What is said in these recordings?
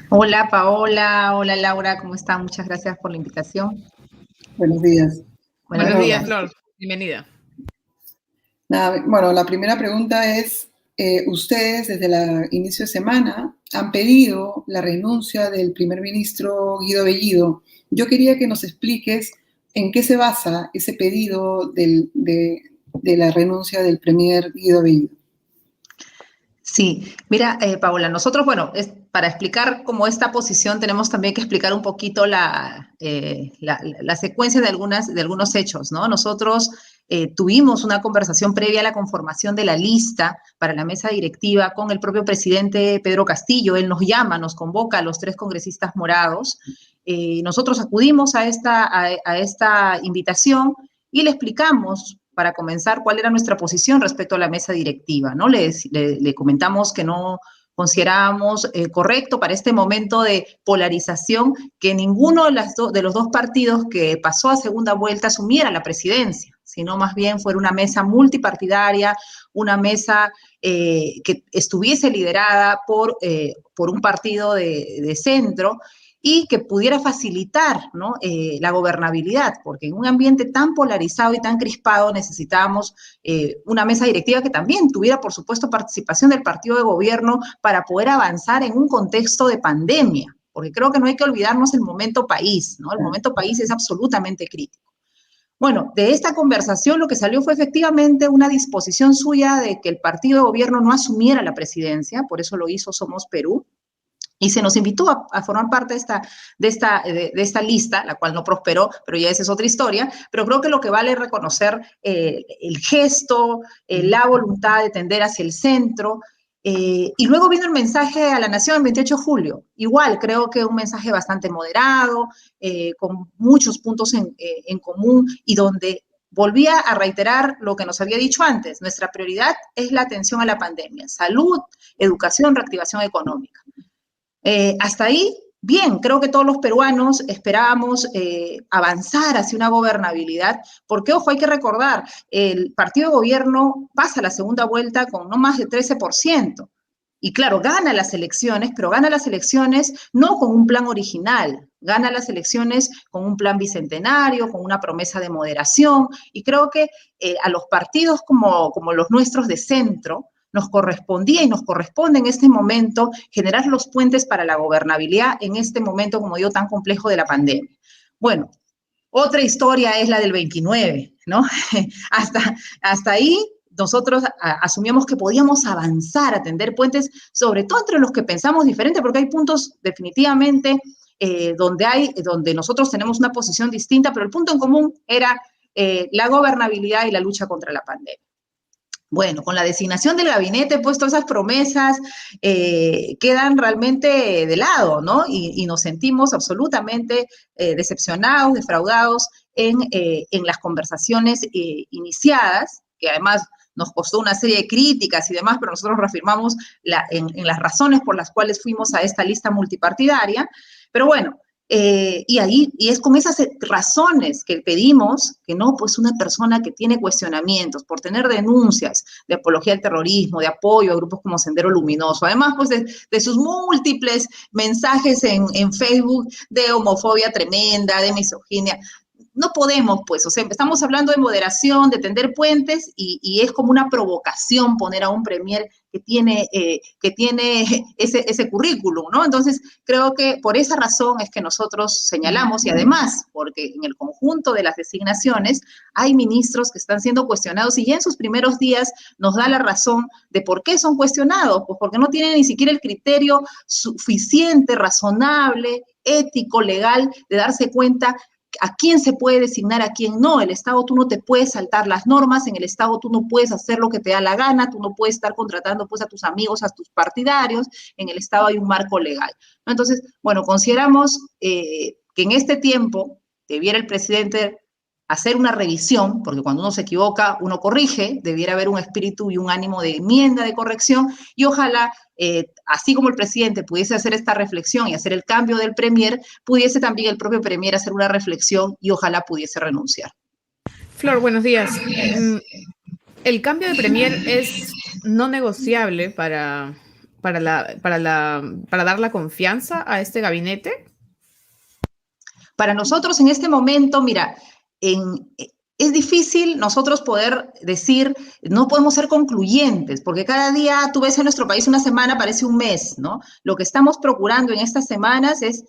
Hola Paola, hola Laura, ¿cómo están? Muchas gracias por la invitación. Buenos días. Buenos Buenos Bueno, días, días. Flor. Bienvenida. la primera pregunta es, ustedes desde el inicio de semana han pedido la renuncia del primer ministro Guido Bellido. Yo quería que nos expliques en qué se basa ese pedido de la renuncia del premier Guido Bellido. Sí, mira, Paola, nosotros, bueno, para explicar cómo esta posición tenemos también que explicar un poquito la secuencia de algunos hechos, ¿no? Nosotros tuvimos una conversación previa a la conformación de la lista para la mesa directiva con el propio presidente Pedro Castillo. Él nos llama, nos convoca a los 3 congresistas morados. Nosotros acudimos a esta invitación y le explicamos, para comenzar, cuál era nuestra posición respecto a la mesa directiva, ¿no? Le comentamos que no considerábamos correcto para este momento de polarización que ninguno de los dos partidos que pasó a segunda vuelta asumiera la presidencia, sino más bien fuera una mesa multipartidaria, una mesa que estuviese liderada por un partido de centro, y que pudiera facilitar, ¿no? La gobernabilidad, porque en un ambiente tan polarizado y tan crispado necesitábamos una mesa directiva que también tuviera, por supuesto, participación del partido de gobierno para poder avanzar en un contexto de pandemia, porque creo que no hay que olvidarnos el momento país, ¿no? El momento país es absolutamente crítico. Bueno, de esta conversación lo que salió fue efectivamente una disposición suya de que el partido de gobierno no asumiera la presidencia, por eso lo hizo Somos Perú, y se nos invitó a formar parte de esta lista, la cual no prosperó, pero ya esa es otra historia. Pero creo que lo que vale es reconocer el gesto, la voluntad de tender hacia el centro. Y luego vino el mensaje a la Nación el 28 de julio. Igual, creo que un mensaje bastante moderado, con muchos puntos en común y donde volvía a reiterar lo que nos había dicho antes. Nuestra prioridad es la atención a la pandemia, salud, educación, reactivación económica. Hasta ahí, bien, creo que todos los peruanos esperábamos avanzar hacia una gobernabilidad, porque, ojo, hay que recordar, el partido de gobierno pasa la segunda vuelta con no más de 13%. Y claro, gana las elecciones, pero gana las elecciones no con un plan original, gana las elecciones con un plan bicentenario, con una promesa de moderación, y creo que a los partidos como los nuestros de centro, nos correspondía y nos corresponde en este momento generar los puentes para la gobernabilidad en este momento, como digo, tan complejo de la pandemia. Bueno, otra historia es la del 29, ¿no? hasta ahí nosotros asumíamos que podíamos avanzar, a tender puentes, sobre todo entre los que pensamos diferente, porque hay puntos definitivamente donde nosotros tenemos una posición distinta, pero el punto en común era la gobernabilidad y la lucha contra la pandemia. Bueno, con la designación del gabinete, pues todas esas promesas quedan realmente de lado, ¿no? Y nos sentimos absolutamente decepcionados, defraudados en las conversaciones iniciadas, que además nos costó una serie de críticas y demás, pero nosotros reafirmamos en las razones por las cuales fuimos a esta lista multipartidaria. Pero bueno, y es con esas razones que pedimos que no, pues una persona que tiene cuestionamientos por tener denuncias de apología al terrorismo, de apoyo a grupos como Sendero Luminoso, además pues de sus múltiples mensajes en Facebook de homofobia tremenda, de misoginia. No podemos, pues, o sea, estamos hablando de moderación, de tender puentes, y es como una provocación poner a un premier que tiene ese currículum, ¿no? Entonces, creo que por esa razón es que nosotros señalamos, y además, porque en el conjunto de las designaciones hay ministros que están siendo cuestionados, y ya en sus primeros días nos da la razón de por qué son cuestionados, pues porque no tienen ni siquiera el criterio suficiente, razonable, ético, legal, de darse cuenta a quién se puede designar, a quién no. El Estado, tú no te puedes saltar las normas, en el Estado tú no puedes hacer lo que te da la gana, tú no puedes estar contratando pues a tus amigos, a tus partidarios, en el Estado hay un marco legal, ¿no? Entonces, bueno, consideramos que en este tiempo debiera el presidente hacer una revisión, porque cuando uno se equivoca, uno corrige, debiera haber un espíritu y un ánimo de enmienda, de corrección, y ojalá, así como el presidente pudiese hacer esta reflexión y hacer el cambio del premier, pudiese también el propio premier hacer una reflexión y ojalá pudiese renunciar. Flor, buenos días. El cambio de premier es no negociable para para dar la confianza a este gabinete? Para nosotros en este momento, mira, es difícil nosotros poder decir, no podemos ser concluyentes, porque cada día tú ves en nuestro país una semana parece un mes, ¿no? Lo que estamos procurando en estas semanas es,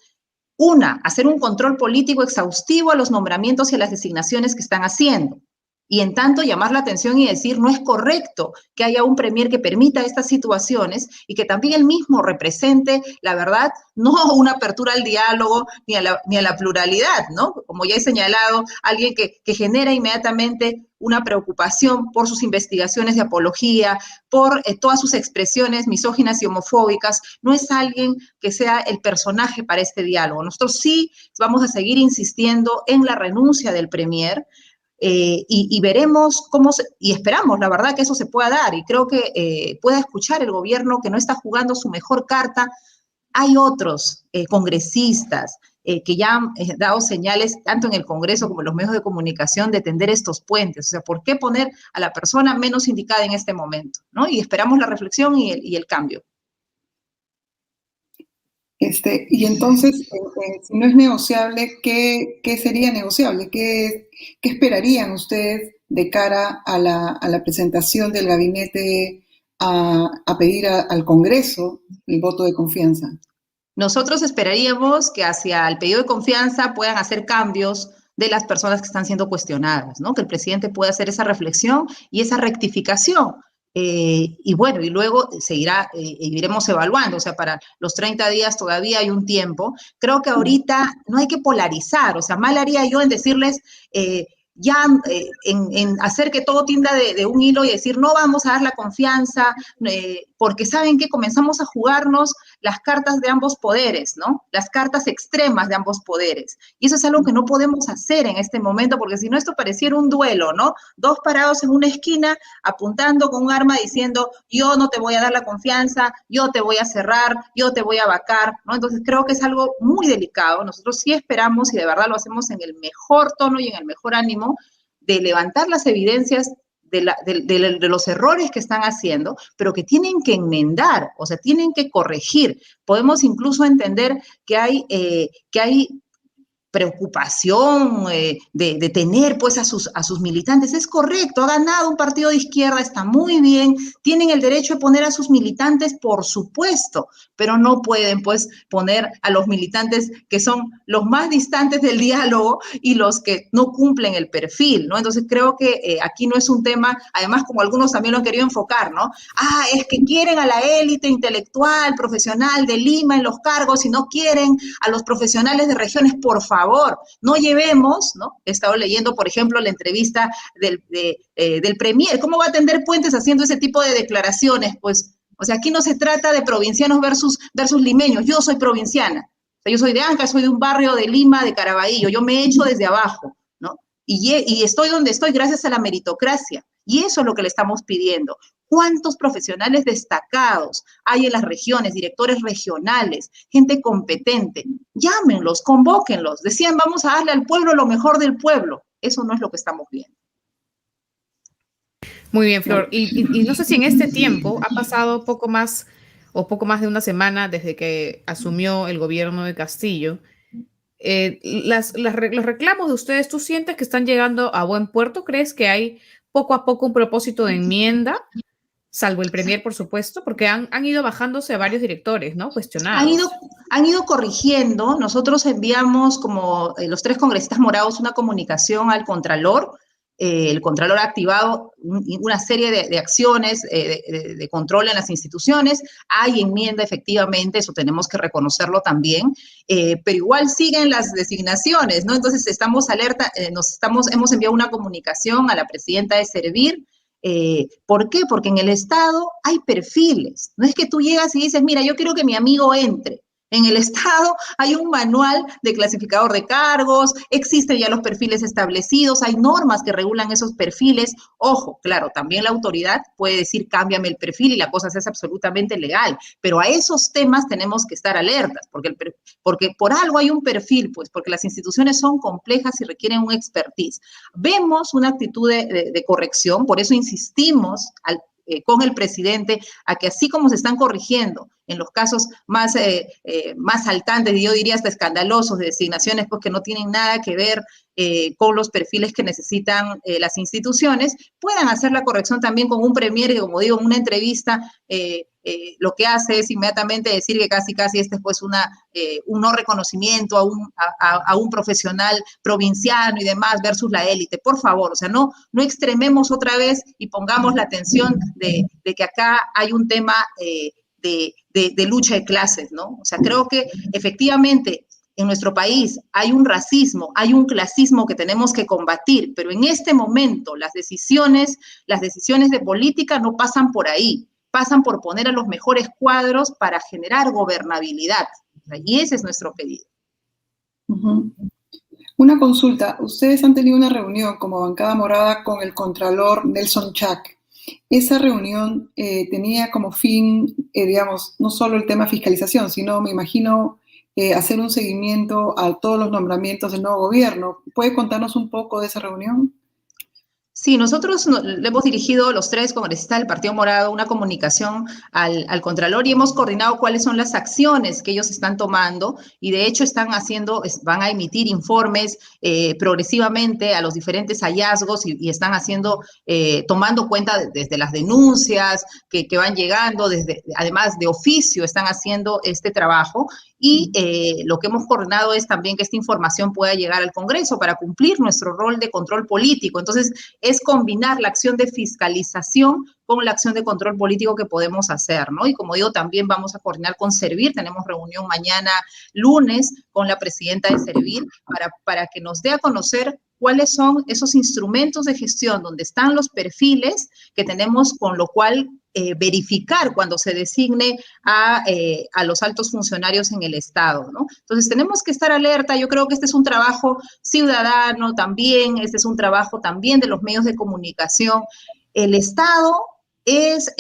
hacer un control político exhaustivo a los nombramientos y a las designaciones que están haciendo. Y en tanto llamar la atención y decir, no es correcto que haya un premier que permita estas situaciones y que también él mismo represente, la verdad, no una apertura al diálogo ni a la pluralidad, ¿no? Como ya he señalado, alguien que genera inmediatamente una preocupación por sus investigaciones de apología, por todas sus expresiones misóginas y homofóbicas, no es alguien que sea el personaje para este diálogo. Nosotros sí vamos a seguir insistiendo en la renuncia del premier, y veremos y esperamos, la verdad, que eso se pueda dar, y creo que pueda escuchar el gobierno que no está jugando su mejor carta. Hay otros congresistas que ya han dado señales, tanto en el Congreso como en los medios de comunicación, de tender estos puentes. O sea, ¿por qué poner a la persona menos indicada en este momento, ¿no? Y esperamos la reflexión y el cambio. Y entonces, si no es negociable, ¿qué sería negociable? ¿Qué esperarían ustedes de cara a la presentación del gabinete a pedir al Congreso el voto de confianza? Nosotros esperaríamos que hacia el pedido de confianza puedan hacer cambios de las personas que están siendo cuestionadas, ¿no? Que el presidente pueda hacer esa reflexión y esa rectificación. Y bueno, y luego seguirá, iremos evaluando, o sea, para los 30 días todavía hay un tiempo. Creo que ahorita no hay que polarizar, o sea, mal haría yo en decirles, en hacer que todo tienda de un hilo y decir, no vamos a dar la confianza, porque saben que comenzamos a jugarnos las cartas de ambos poderes, ¿no? Las cartas extremas de ambos poderes. Y eso es algo que no podemos hacer en este momento, porque si no, esto pareciera un duelo, ¿no? Dos parados en una esquina, apuntando con un arma diciendo, yo no te voy a dar la confianza, yo te voy a cerrar, yo te voy a vacar, ¿no? Entonces creo que es algo muy delicado. Nosotros sí esperamos, y de verdad lo hacemos en el mejor tono y en el mejor ánimo, de levantar las evidencias de los errores que están haciendo, pero que tienen que enmendar, o sea, tienen que corregir. Podemos incluso entender que hay preocupación de tener pues a sus militantes. Es correcto, ha ganado un partido de izquierda, está muy bien, tienen el derecho de poner a sus militantes, por supuesto, pero no pueden pues poner a los militantes que son los más distantes del diálogo y los que no cumplen el perfil, ¿no? Entonces creo que aquí no es un tema, además como algunos también lo han querido enfocar, ¿no? Es que quieren a la élite intelectual, profesional de Lima en los cargos y no quieren a los profesionales de regiones. Por favor, no llevemos, ¿no? He estado leyendo, por ejemplo, la entrevista del premier. ¿Cómo va a tender puentes haciendo ese tipo de declaraciones? Pues, o sea, aquí no se trata de provincianos versus limeños. Yo soy provinciana. O sea, yo soy de Anca, soy de un barrio de Lima, de Caraballo. Yo me he hecho desde abajo, ¿no? Y estoy donde estoy gracias a la meritocracia. Y eso es lo que le estamos pidiendo. ¿Cuántos profesionales destacados hay en las regiones, directores regionales, gente competente? Llámenlos, convóquenlos. Decían, vamos a darle al pueblo lo mejor del pueblo. Eso no es lo que estamos viendo. Muy bien, Flor. Y no sé si en este tiempo ha pasado poco más de una semana desde que asumió el gobierno de Castillo. Los reclamos de ustedes, ¿tú sientes que están llegando a buen puerto? ¿Crees que hay poco a poco un propósito de enmienda? Salvo el premier, por supuesto, porque han ido bajándose varios directores, ¿no? Cuestionados. Han ido corrigiendo. Nosotros enviamos, como los 3 congresistas morados, una comunicación al Contralor. El Contralor ha activado una serie de acciones de control en las instituciones. Hay enmienda, efectivamente, eso tenemos que reconocerlo también, pero igual siguen las designaciones, ¿no? Entonces estamos alerta, hemos enviado una comunicación a la presidenta de Servir. ¿Por qué? Porque en el Estado hay perfiles. No es que tú llegas y dices, mira, yo quiero que mi amigo entre. En el Estado hay un manual de clasificador de cargos, existen ya los perfiles establecidos, hay normas que regulan esos perfiles. Ojo, claro, también la autoridad puede decir, cámbiame el perfil y la cosa se hace absolutamente legal, pero a esos temas tenemos que estar alertas, porque por algo hay un perfil, pues, porque las instituciones son complejas y requieren un expertise. Vemos una actitud de corrección, por eso insistimos con el presidente a que así como se están corrigiendo en los casos más saltantes, yo diría hasta escandalosos, de designaciones pues, que no tienen nada que ver con los perfiles que necesitan las instituciones, puedan hacer la corrección también con un premier que, como digo, en una entrevista lo que hace es inmediatamente decir que casi este es pues un no reconocimiento a un profesional provinciano y demás versus la élite. Por favor, o sea, no extrememos otra vez y pongamos la atención de que acá hay un tema de lucha de clases, ¿no? O sea, creo que efectivamente en nuestro país hay un racismo, hay un clasismo que tenemos que combatir, pero en este momento las decisiones de política no pasan por ahí, pasan por poner a los mejores cuadros para generar gobernabilidad. Y ese es nuestro pedido. Uh-huh. Una consulta. Ustedes han tenido una reunión como bancada morada con el contralor Nelson Chac. Esa reunión tenía como fin, digamos, no solo el tema fiscalización, sino, me imagino, hacer un seguimiento a todos los nombramientos del nuevo gobierno. ¿Puede contarnos un poco de esa reunión? Sí, nosotros le hemos dirigido los 3 congresistas del Partido Morado una comunicación al Contralor y hemos coordinado cuáles son las acciones que ellos están tomando y de hecho van a emitir informes progresivamente a los diferentes hallazgos y están tomando cuenta desde las denuncias que van llegando, además de oficio están haciendo este trabajo. Y lo que hemos coordinado es también que esta información pueda llegar al Congreso para cumplir nuestro rol de control político. Entonces, es combinar la acción de fiscalización con la acción de control político que podemos hacer, ¿no? Y como digo, también vamos a coordinar con Servir, tenemos reunión mañana lunes con la presidenta de Servir para que nos dé a conocer cuáles son esos instrumentos de gestión donde están los perfiles que tenemos, con lo cual verificar cuando se designe a los altos funcionarios en el Estado, ¿no? Entonces tenemos que estar alerta. Yo creo que este es un trabajo ciudadano también, este es un trabajo también de los medios de comunicación. El Estado es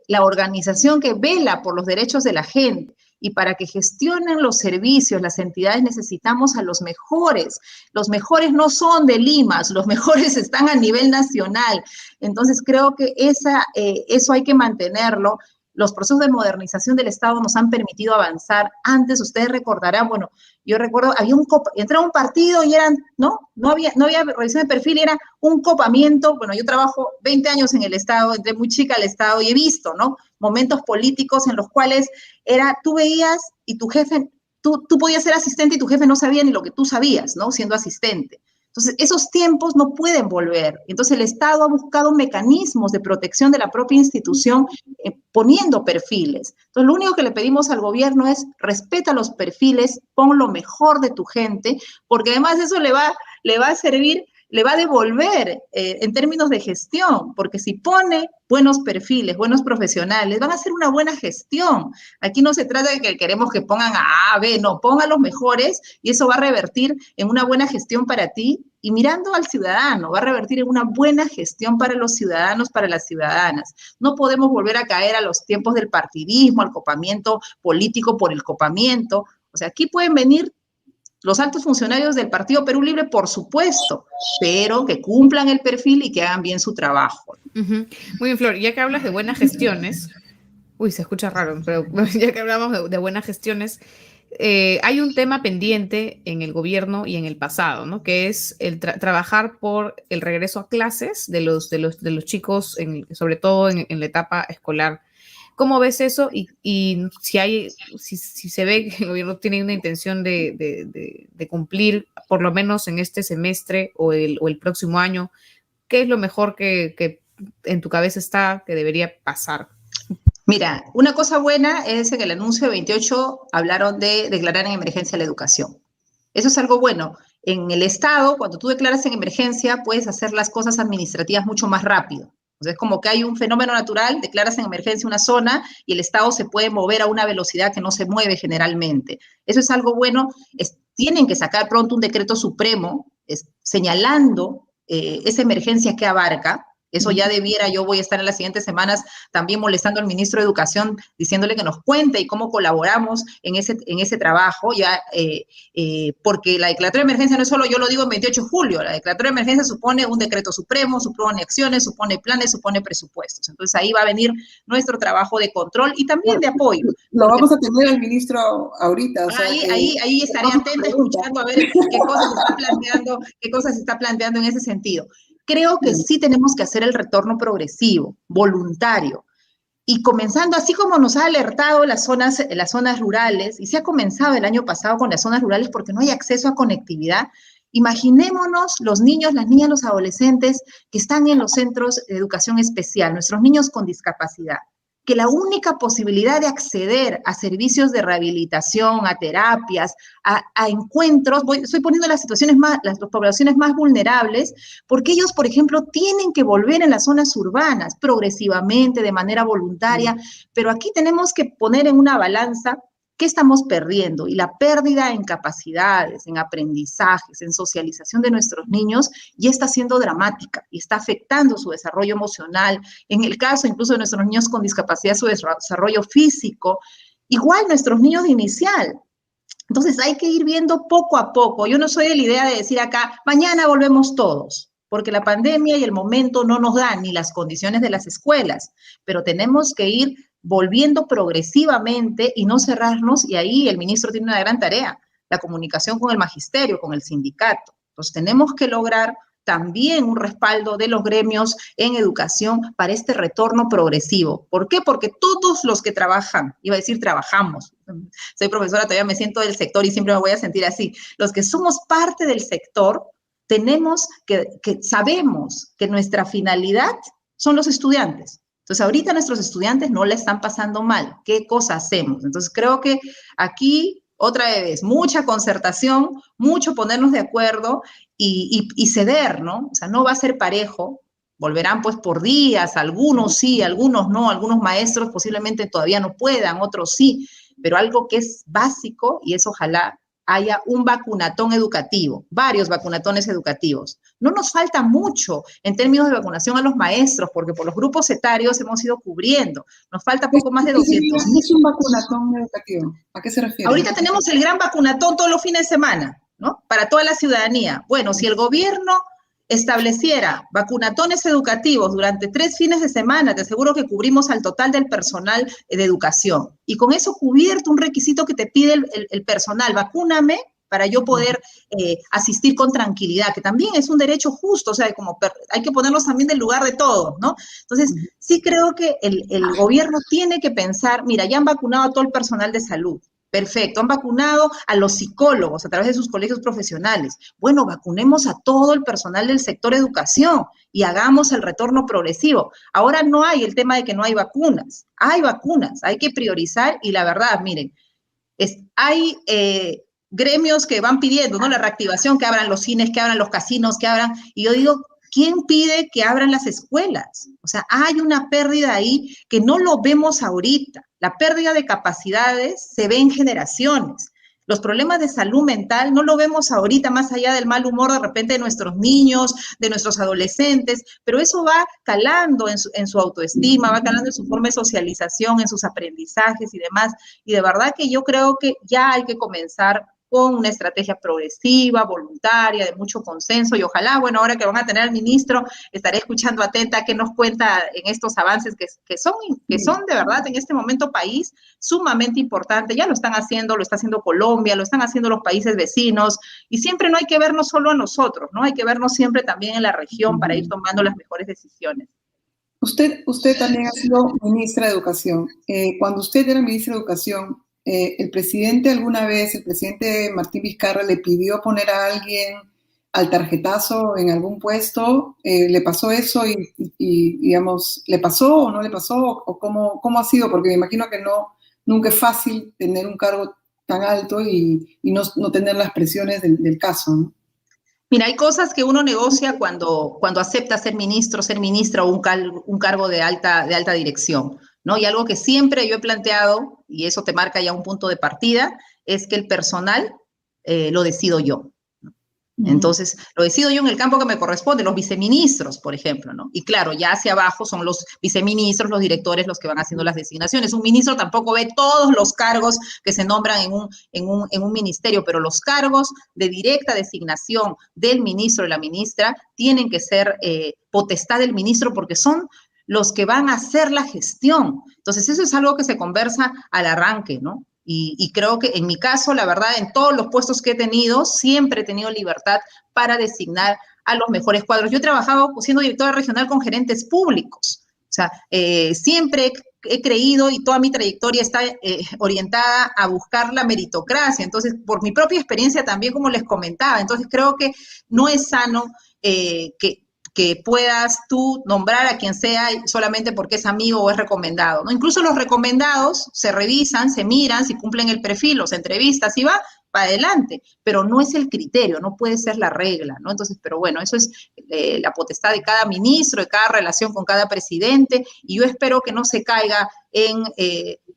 la organización que vela por los derechos de la gente. Y para que gestionen los servicios, las entidades, necesitamos a los mejores. Los mejores no son de Lima, los mejores están a nivel nacional. Entonces, creo que eso hay que mantenerlo. Los procesos de modernización del Estado nos han permitido avanzar. Antes, ustedes recordarán, bueno, yo recuerdo, entraba un partido y no había revisión de perfil, y era un copamiento. Bueno, yo trabajo 20 años en el Estado, entré muy chica al Estado y he visto, ¿no?, momentos políticos en los cuales tú veías y tu jefe, tú podías ser asistente y tu jefe no sabía ni lo que tú sabías, ¿no?, siendo asistente. Entonces, esos tiempos no pueden volver. Entonces, el Estado ha buscado mecanismos de protección de la propia institución poniendo perfiles. Entonces, lo único que le pedimos al gobierno es respeta los perfiles, pon lo mejor de tu gente, porque además eso le va a servir, le va a devolver en términos de gestión, porque si pone buenos perfiles, buenos profesionales, van a hacer una buena gestión. Aquí no se trata de que queremos que pongan a A, B, no, pongan los mejores y eso va a revertir en una buena gestión para ti y mirando al ciudadano, va a revertir en una buena gestión para los ciudadanos, para las ciudadanas. No podemos volver a caer a los tiempos del partidismo, al copamiento político por el copamiento. O sea, aquí pueden venir los altos funcionarios del Partido Perú Libre, por supuesto, pero que cumplan el perfil y que hagan bien su trabajo. Uh-huh. Muy bien, Flor, ya que hablas de buenas gestiones, se escucha raro, pero ya que hablamos de buenas gestiones, hay un tema pendiente en el gobierno y en el pasado, ¿no?, que es el trabajar por el regreso a clases de los chicos, sobre todo en la etapa escolar. ¿Cómo ves eso? Y si se ve que el gobierno tiene una intención de cumplir, por lo menos en este semestre o el próximo año, ¿qué es lo mejor que en tu cabeza está que debería pasar? Mira, una cosa buena es en el anuncio de 28 hablaron de declarar en emergencia la educación. Eso es algo bueno. En el Estado, cuando tú declaras en emergencia, puedes hacer las cosas administrativas mucho más rápido. Entonces, como que hay un fenómeno natural, declaras en emergencia una zona y el Estado se puede mover a una velocidad que no se mueve generalmente. Eso es algo bueno. Tienen que sacar pronto un decreto supremo señalando esa emergencia que abarca, Eso ya debiera, yo voy a estar en las siguientes semanas también molestando al ministro de Educación, diciéndole que nos cuente y cómo colaboramos en ese trabajo, ya, porque la declaratoria de emergencia no es solo, yo lo digo en 28 de julio, la declaratoria de emergencia supone un decreto supremo, supone acciones, supone planes, supone presupuestos. Entonces ahí va a venir nuestro trabajo de control y también de apoyo. Lo vamos a tener al ministro ahorita. O sea, ahí estaré atenta escuchando a ver qué cosas está planteando en ese sentido. Creo que sí tenemos que hacer el retorno progresivo, voluntario, y comenzando, así como nos ha alertado las zonas rurales, y se ha comenzado el año pasado con las zonas rurales porque no hay acceso a conectividad, imaginémonos los niños, las niñas, los adolescentes que están en los centros de educación especial, nuestros niños con discapacidad, que la única posibilidad de acceder a servicios de rehabilitación, a terapias, a encuentros, estoy poniendo las poblaciones más vulnerables, porque ellos, por ejemplo, tienen que volver en las zonas urbanas progresivamente, de manera voluntaria, pero aquí tenemos que poner en una balanza qué estamos perdiendo, y la pérdida en capacidades, en aprendizajes, en socialización de nuestros niños ya está siendo dramática y está afectando su desarrollo emocional, en el caso incluso de nuestros niños con discapacidad, su desarrollo físico, igual nuestros niños de inicial. Entonces hay que ir viendo poco a poco. Yo no soy de la idea de decir acá, mañana volvemos todos, porque la pandemia y el momento no nos dan ni las condiciones de las escuelas, pero tenemos que ir volviendo progresivamente y no cerrarnos, y ahí el ministro tiene una gran tarea, la comunicación con el magisterio, con el sindicato. Entonces tenemos que lograr también un respaldo de los gremios en educación para este retorno progresivo. ¿Por qué? Porque todos los que trabajan, iba a decir trabajamos, soy profesora, todavía me siento del sector y siempre me voy a sentir así, los que somos parte del sector, tenemos sabemos que nuestra finalidad son los estudiantes. Entonces, ahorita nuestros estudiantes no la están pasando mal. ¿Qué cosa hacemos? Entonces, creo que aquí, otra vez, mucha concertación, mucho ponernos de acuerdo y ceder, ¿no? O sea, no va a ser parejo. Volverán, pues, por días, algunos sí, algunos no, algunos maestros posiblemente todavía no puedan, otros sí, pero algo que es básico, y es ojalá haya un vacunatón educativo, varios vacunatones educativos. No nos falta mucho en términos de vacunación a los maestros, porque por los grupos etarios hemos ido cubriendo. Nos falta poco más de 200. ¿Qué es un vacunatón educativo? ¿A qué se refiere? Ahorita tenemos el gran vacunatón todos los fines de semana, ¿no? Para toda la ciudadanía. Bueno, si el gobierno estableciera vacunatones educativos durante 3 fines de semana, te aseguro que cubrimos al total del personal de educación. Y con eso cubierto un requisito que te pide el personal, vacúname para yo poder asistir con tranquilidad, que también es un derecho justo, o sea, como hay que ponernos también del lugar de todos, ¿no? Entonces, sí creo que el gobierno tiene que pensar, mira, ya han vacunado a todo el personal de salud. Perfecto, han vacunado a los psicólogos a través de sus colegios profesionales. Bueno, vacunemos a todo el personal del sector educación y hagamos el retorno progresivo. Ahora no hay el tema de que no hay vacunas, hay que priorizar y la verdad, miren, hay gremios que van pidiendo, ¿no? La reactivación, que abran los cines, que abran los casinos, que abran, y yo digo, ¿quién pide que abran las escuelas? O sea, hay una pérdida ahí que no lo vemos ahorita. La pérdida de capacidades se ve en generaciones. Los problemas de salud mental no lo vemos ahorita, más allá del mal humor de repente de nuestros niños, de nuestros adolescentes, pero eso va calando en su autoestima, va calando en su forma de socialización, en sus aprendizajes y demás. Y de verdad que yo creo que ya hay que comenzar con una estrategia progresiva, voluntaria, de mucho consenso, y ojalá, bueno, ahora que van a tener al ministro, estaré escuchando atenta qué nos cuenta en estos avances que son de verdad en este momento país sumamente importante. Ya lo están haciendo, lo está haciendo Colombia, lo están haciendo los países vecinos, y siempre no hay que vernos solo a nosotros, ¿no? Hay que vernos siempre también en la región para ir tomando las mejores decisiones. Usted también ha sido ministra de Educación. Cuando usted era ministra de Educación, el presidente Martín Vizcarra le pidió poner a alguien al tarjetazo en algún puesto. ¿Le pasó eso y digamos, le pasó o no le pasó? ¿O cómo ha sido? Porque me imagino que nunca es fácil tener un cargo tan alto y no tener las presiones del caso, ¿no? Mira, hay cosas que uno negocia cuando acepta ser ministro, ser ministra o un cargo de alta dirección, ¿no? Y algo que siempre yo he planteado, y eso te marca ya un punto de partida, es que el personal lo decido yo. Entonces, lo decido yo en el campo que me corresponde, los viceministros, por ejemplo, ¿no? Y claro, ya hacia abajo son los viceministros, los directores, los que van haciendo las designaciones. Un ministro tampoco ve todos los cargos que se nombran en un ministerio, pero los cargos de directa designación del ministro o la ministra tienen que ser potestad del ministro porque son los que van a hacer la gestión. Entonces, eso es algo que se conversa al arranque, ¿no? Y creo que en mi caso, la verdad, en todos los puestos que he tenido, siempre he tenido libertad para designar a los mejores cuadros. Yo he trabajado siendo directora regional con gerentes públicos. O sea, siempre he creído y toda mi trayectoria está orientada a buscar la meritocracia. Entonces, por mi propia experiencia también, como les comentaba, entonces creo que no es sano que puedas tú nombrar a quien sea solamente porque es amigo o es recomendado, ¿no? Incluso los recomendados se revisan, se miran, si cumplen el perfil, los entrevistas y va para adelante, pero no es el criterio, no puede ser la regla, ¿no? Entonces, pero bueno, eso es la potestad de cada ministro, de cada relación con cada presidente, y yo espero que no se caiga en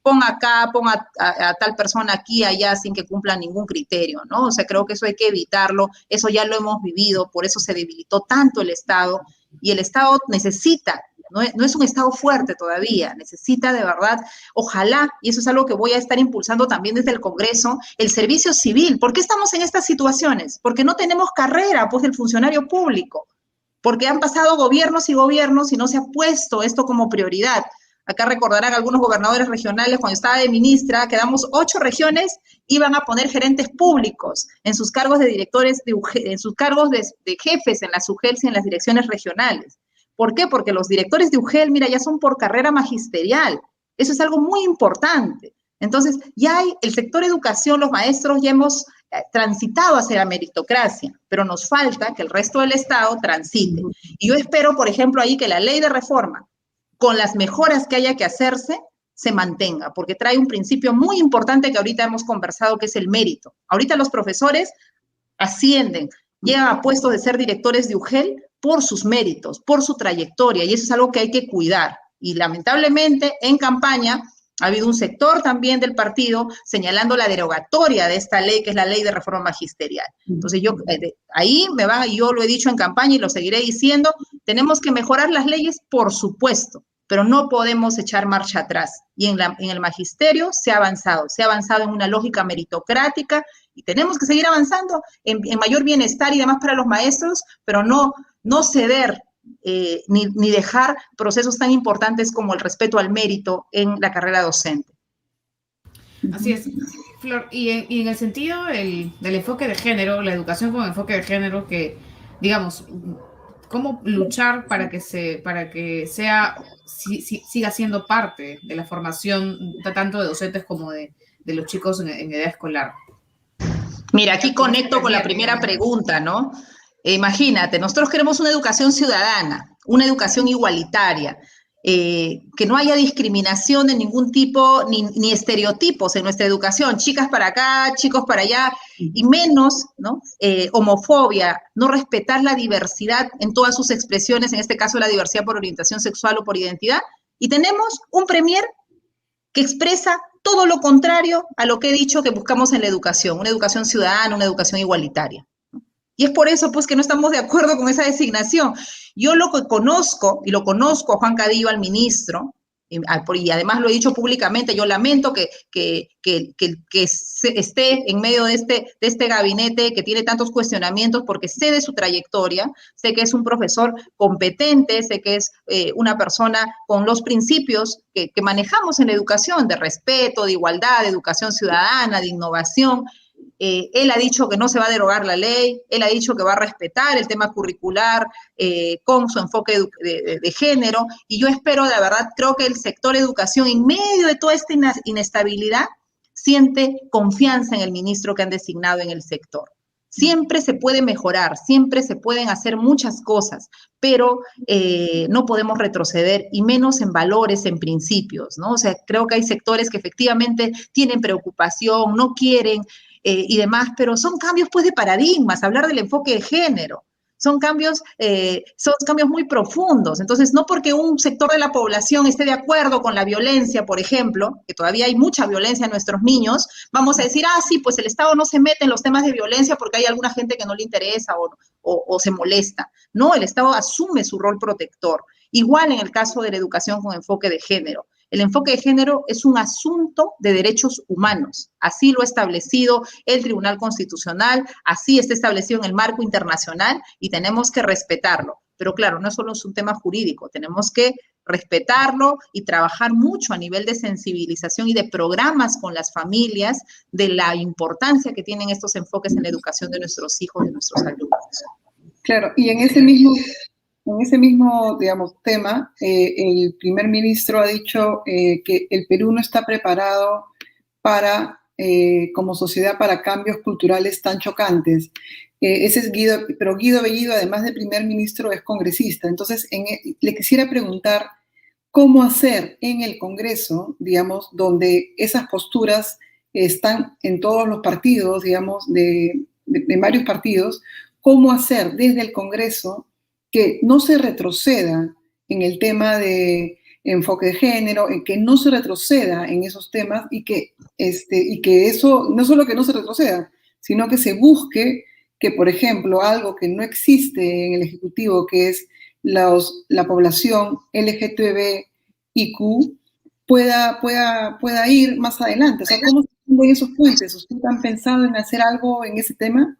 pon acá, pon a tal persona aquí, allá, sin que cumpla ningún criterio, ¿no? O sea, creo que eso hay que evitarlo, eso ya lo hemos vivido, por eso se debilitó tanto el Estado, y el Estado necesita, no es un Estado fuerte todavía, necesita de verdad, ojalá, y eso es algo que voy a estar impulsando también desde el Congreso, el servicio civil. ¿Por qué estamos en estas situaciones? Porque no tenemos carrera, pues, del funcionario público, porque han pasado gobiernos y gobiernos y no se ha puesto esto como prioridad. Acá recordarán algunos gobernadores regionales, cuando estaba de ministra, quedamos 8 regiones, iban a poner gerentes públicos en sus cargos de directores, en sus cargos de jefes en las UGELs y en las direcciones regionales. ¿Por qué? Porque los directores de UGEL, mira, ya son por carrera magisterial. Eso es algo muy importante. Entonces, ya hay el sector educación, los maestros ya hemos transitado hacia la meritocracia, pero nos falta que el resto del Estado transite. Y yo espero, por ejemplo, ahí que la ley de reforma, con las mejoras que haya que hacerse, se mantenga, porque trae un principio muy importante que ahorita hemos conversado, que es el mérito. Ahorita los profesores ascienden, llegan a puestos de ser directores de UGEL por sus méritos, por su trayectoria, y eso es algo que hay que cuidar. Y lamentablemente, en campaña, ha habido un sector también del partido señalando la derogatoria de esta ley, que es la ley de reforma magisterial. Entonces, ahí me va, y yo lo he dicho en campaña y lo seguiré diciendo, tenemos que mejorar las leyes, por supuesto, pero no podemos echar marcha atrás. Y en el magisterio se ha avanzado en una lógica meritocrática, y tenemos que seguir avanzando en mayor bienestar y demás para los maestros, pero no ceder ni dejar procesos tan importantes como el respeto al mérito en la carrera docente. Así es, Flor. Y en el sentido del enfoque de género, la educación con enfoque de género, que, digamos, cómo luchar para que siga siendo parte de la formación tanto de docentes como de los chicos en edad escolar. Mira, aquí conecto con la primera pregunta, ¿no? Imagínate, nosotros queremos una educación ciudadana, una educación igualitaria, que no haya discriminación de ningún tipo, ni estereotipos en nuestra educación, chicas para acá, chicos para allá, y menos, ¿no? Homofobia, no respetar la diversidad en todas sus expresiones, en este caso la diversidad por orientación sexual o por identidad, y tenemos un premier que expresa todo lo contrario a lo que he dicho que buscamos en la educación, una educación ciudadana, una educación igualitaria. Y es por eso, pues, que no estamos de acuerdo con esa designación. Yo lo conozco a Juan Cadillo, al ministro, y además lo he dicho públicamente, yo lamento que esté en medio de este gabinete que tiene tantos cuestionamientos, porque sé de su trayectoria, sé que es un profesor competente, sé que es una persona con los principios que manejamos en la educación, de respeto, de igualdad, de educación ciudadana, de innovación. Él ha dicho que no se va a derogar la ley, él ha dicho que va a respetar el tema curricular con su enfoque de género, y yo espero, de verdad, creo que el sector educación, en medio de toda esta inestabilidad, siente confianza en el ministro que han designado en el sector. Siempre se puede mejorar, siempre se pueden hacer muchas cosas, pero no podemos retroceder, y menos en valores, en principios, ¿no? O sea, creo que hay sectores que efectivamente tienen preocupación, no quieren y demás, pero son cambios, pues, de paradigmas, hablar del enfoque de género. O son cambios muy profundos. Entonces, no porque un sector de la población esté de acuerdo con la violencia, por ejemplo, que todavía hay mucha violencia en nuestros niños, vamos a decir, sí, pues el Estado no se mete en los temas de violencia porque hay alguna gente que no le interesa o se molesta. No, el Estado asume su rol protector. Igual en el caso de la educación con enfoque de género. El enfoque de género es un asunto de derechos humanos. Así lo ha establecido el Tribunal Constitucional, así está establecido en el marco internacional y tenemos que respetarlo. Pero claro, no solo es un tema jurídico, tenemos que respetarlo y trabajar mucho a nivel de sensibilización y de programas con las familias de la importancia que tienen estos enfoques en la educación de nuestros hijos, de nuestros alumnos. Claro, y en ese mismo, digamos, tema, el primer ministro ha dicho que el Perú no está preparado para, como sociedad, para cambios culturales tan chocantes. Ese es Guido, pero Guido Bellido, además de primer ministro, es congresista. Entonces, le quisiera preguntar cómo hacer en el Congreso, digamos, donde esas posturas están en todos los partidos, digamos, de varios partidos, cómo hacer desde el Congreso que no se retroceda en el tema de enfoque de género, en que no se retroceda en esos temas y que eso, no solo que no se retroceda, sino que se busque que, por ejemplo, algo que no existe en el Ejecutivo, que es la población LGTBIQ, pueda ir más adelante. O sea, ¿cómo se hacen esos puentes? ¿Ustedes han pensado en hacer algo en ese tema?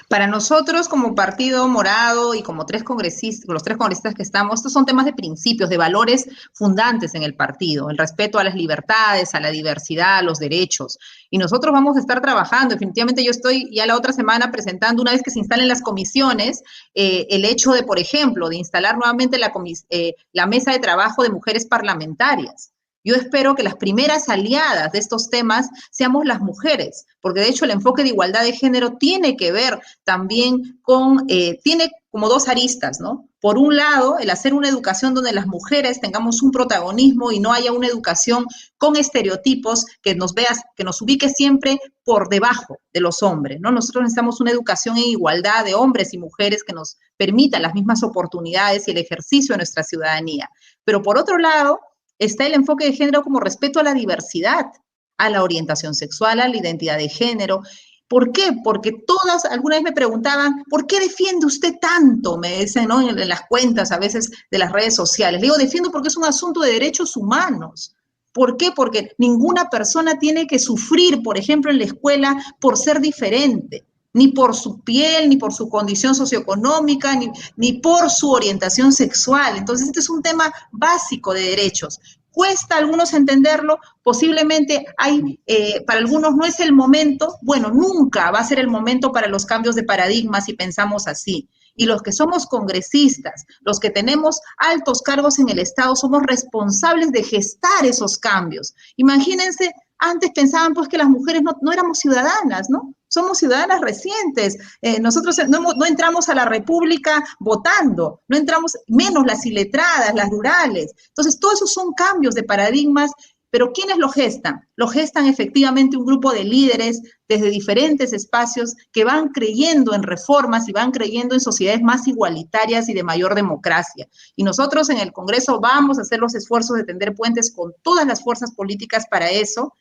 Para nosotros, como Partido Morado y como los tres congresistas que estamos, estos son temas de principios, de valores fundantes en el partido, el respeto a las libertades, a la diversidad, a los derechos. Y nosotros vamos a estar trabajando. Definitivamente yo estoy ya la otra semana presentando, una vez que se instalen las comisiones, el hecho de, por ejemplo, de instalar nuevamente la mesa de trabajo de mujeres parlamentarias. Yo espero que las primeras aliadas de estos temas seamos las mujeres, porque de hecho el enfoque de igualdad de género tiene que ver también tiene como dos aristas, ¿no? Por un lado, el hacer una educación donde las mujeres tengamos un protagonismo y no haya una educación con estereotipos que nos ubique siempre por debajo de los hombres, ¿no? Nosotros necesitamos una educación en igualdad de hombres y mujeres que nos permita las mismas oportunidades y el ejercicio de nuestra ciudadanía. Pero por otro lado, está el enfoque de género como respeto a la diversidad, a la orientación sexual, a la identidad de género. ¿Por qué? Porque alguna vez me preguntaban, ¿por qué defiende usted tanto? Me dicen, ¿no? En las cuentas a veces de las redes sociales. Le digo, defiendo porque es un asunto de derechos humanos. ¿Por qué? Porque ninguna persona tiene que sufrir, por ejemplo, en la escuela por ser diferente, ni por su piel, ni por su condición socioeconómica, ni por su orientación sexual. Entonces, este es un tema básico de derechos. Cuesta a algunos entenderlo, posiblemente para algunos no es el momento, bueno, nunca va a ser el momento para los cambios de paradigmas si pensamos así. Y los que somos congresistas, los que tenemos altos cargos en el Estado, somos responsables de gestar esos cambios. Imagínense, antes pensaban pues que las mujeres no éramos ciudadanas, ¿no? Somos ciudadanas recientes. Nosotros no entramos a la República votando, no entramos, menos las iletradas, las rurales. Entonces, todos esos son cambios de paradigmas, pero ¿quiénes lo gestan? Lo gestan efectivamente un grupo de líderes desde diferentes espacios que van creyendo en reformas y van creyendo en sociedades más igualitarias y de mayor democracia. Y nosotros en el Congreso vamos a hacer los esfuerzos de tender puentes con todas las fuerzas políticas para eso.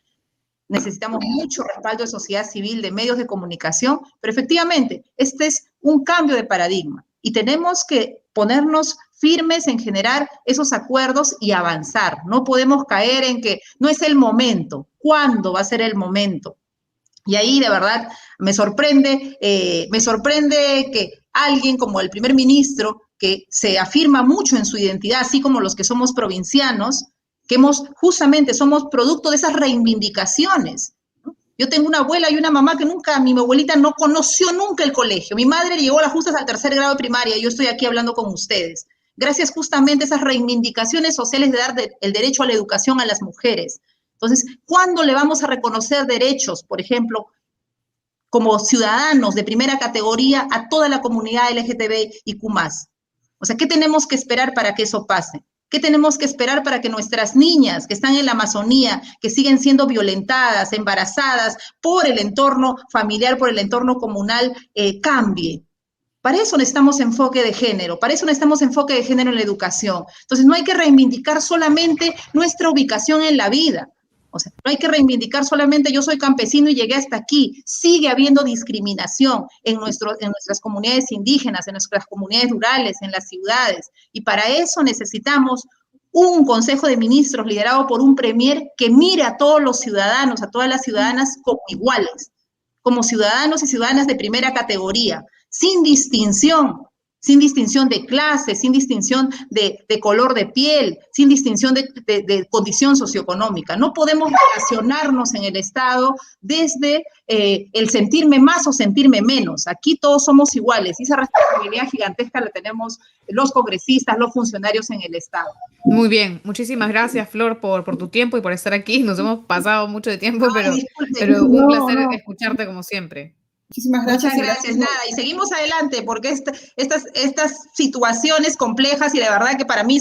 Necesitamos mucho respaldo de sociedad civil, de medios de comunicación, pero efectivamente, este es un cambio de paradigma y tenemos que ponernos firmes en generar esos acuerdos y avanzar. No podemos caer en que no es el momento. ¿Cuándo va a ser el momento? Y ahí, de verdad, me sorprende que alguien como el primer ministro, que se afirma mucho en su identidad, así como los que somos provincianos, que justamente somos producto de esas reivindicaciones. Yo tengo una abuela y una mamá que mi abuelita no conoció nunca el colegio. Mi madre llegó a las justas al 3er grado de primaria y yo estoy aquí hablando con ustedes. Gracias justamente a esas reivindicaciones sociales de dar el derecho a la educación a las mujeres. Entonces, ¿cuándo le vamos a reconocer derechos, por ejemplo, como ciudadanos de primera categoría a toda la comunidad LGTBIQ+? O sea, ¿qué tenemos que esperar para que eso pase? ¿Qué tenemos que esperar para que nuestras niñas que están en la Amazonía, que siguen siendo violentadas, embarazadas por el entorno familiar, por el entorno comunal, cambie? Para eso necesitamos enfoque de género, para eso necesitamos enfoque de género en la educación. Entonces, no hay que reivindicar solamente nuestra ubicación en la vida. O sea, no hay que reivindicar solamente yo soy campesino y llegué hasta aquí. Sigue habiendo discriminación en nuestras comunidades indígenas, en nuestras comunidades rurales, en las ciudades. Y para eso necesitamos un Consejo de Ministros liderado por un premier que mire a todos los ciudadanos, a todas las ciudadanas como iguales, como ciudadanos y ciudadanas de primera categoría, sin distinción de clase, sin distinción de color de piel, sin distinción de condición socioeconómica. No podemos relacionarnos en el Estado desde el sentirme más o sentirme menos. Aquí todos somos iguales y esa responsabilidad gigantesca la tenemos los congresistas, los funcionarios en el Estado. Muy bien, muchísimas gracias, Flor, por tu tiempo y por estar aquí. Nos hemos pasado mucho de tiempo, pero un placer escucharte como siempre. Muchísimas gracias. Muchas gracias, nada, y seguimos adelante porque estas situaciones complejas y de verdad que para mí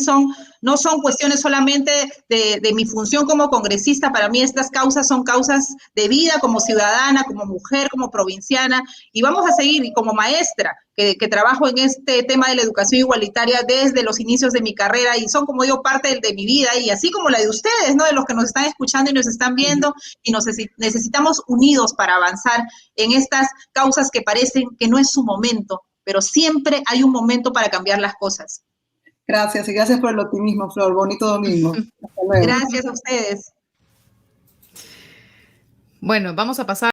no son cuestiones solamente de mi función como congresista, para mí estas causas son causas de vida como ciudadana, como mujer, como provinciana, y vamos a seguir, y como maestra, que trabajo en este tema de la educación igualitaria desde los inicios de mi carrera y son, como digo, parte de mi vida y así como la de ustedes, ¿no? De los que nos están escuchando y nos están viendo y necesitamos unidos para avanzar en estas causas que parecen que no es su momento, pero siempre hay un momento para cambiar las cosas. Gracias y gracias por el optimismo, Flor. Bonito domingo. Hasta luego. Gracias a ustedes. Bueno, vamos a pasar